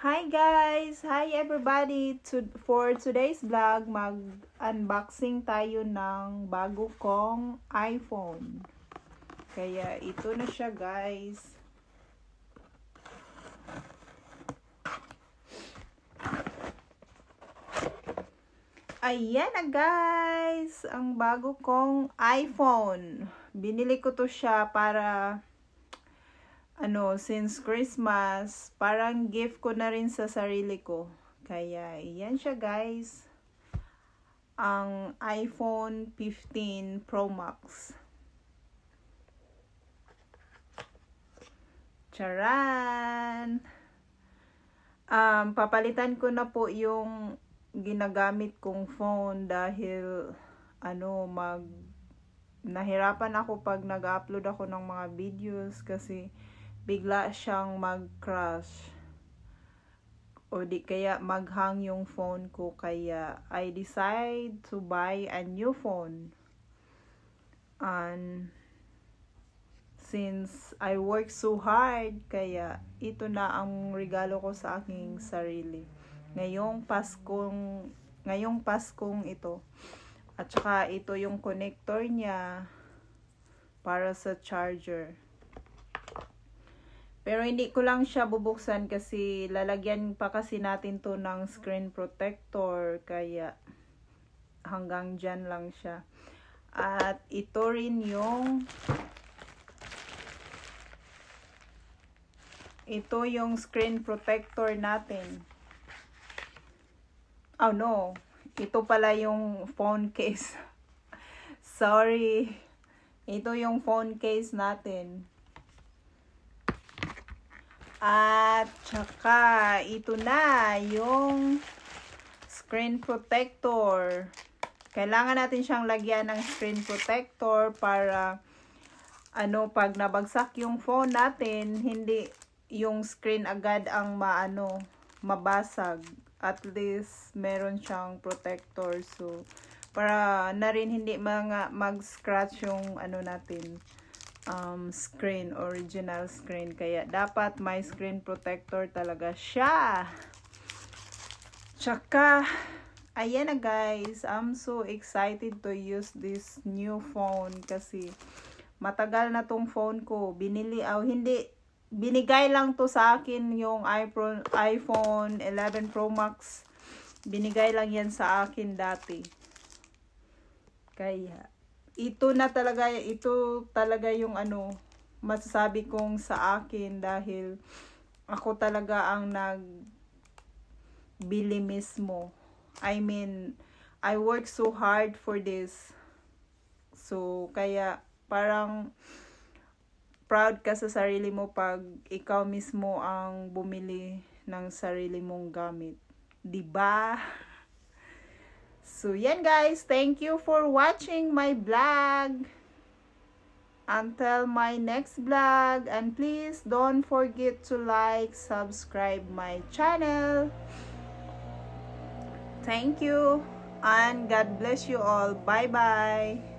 Hi guys! Hi everybody! For today's vlog, mag-unboxing tayo ng bago kong iPhone. Kaya ito na siya guys. Ayan na guys! Ang bago kong iPhone. Binili ko to siya para since Christmas, parang gift ko na rin sa sarili ko. Kaya, yan siya guys. Ang iPhone 15 Pro Max. Charan! Papalitan ko na po yung ginagamit kong phone dahil, nahirapan ako pag nag-upload ako ng mga videos kasi bigla siyang mag-crash o di kaya mag-hang yung phone ko, kaya I decide to buy a new phone. And since I work so hard, kaya ito na ang regalo ko sa aking sarili ngayong Paskong ito. At saka ito yung connector niya para sa charger. Pero hindi ko lang siya bubuksan kasi lalagyan pa kasi natin to ng screen protector. Kaya hanggang dyan lang siya. At ito rin yung screen protector natin. Oh no. Ito pala yung phone case. Sorry. Ito yung phone case natin. At saka ito na yung screen protector. Kailangan natin siyang lagyan ng screen protector para pag nabagsak yung phone natin, hindi yung screen agad ang mabasag. At least meron siyang protector, so para na rin hindi mag-scratch yung natin screen, original screen. Kaya dapat may screen protector talaga siya. Tsaka ayan na guys, I'm so excited to use this new phone kasi matagal na tong phone ko. Binigay lang to sa akin yung iPhone 11 Pro Max. Binigay lang yan sa akin dati. Kaya ito talaga yung masasabi kong sa akin dahil ako talaga ang nagbili mismo. I mean, I work so hard for this. So, kaya parang proud ka sa sarili mo pag ikaw mismo ang bumili ng sarili mong gamit. 'Di ba? So, yan guys. Thank you for watching my vlog. Until my next vlog. And please don't forget to like, subscribe my channel. Thank you. And God bless you all. Bye-bye.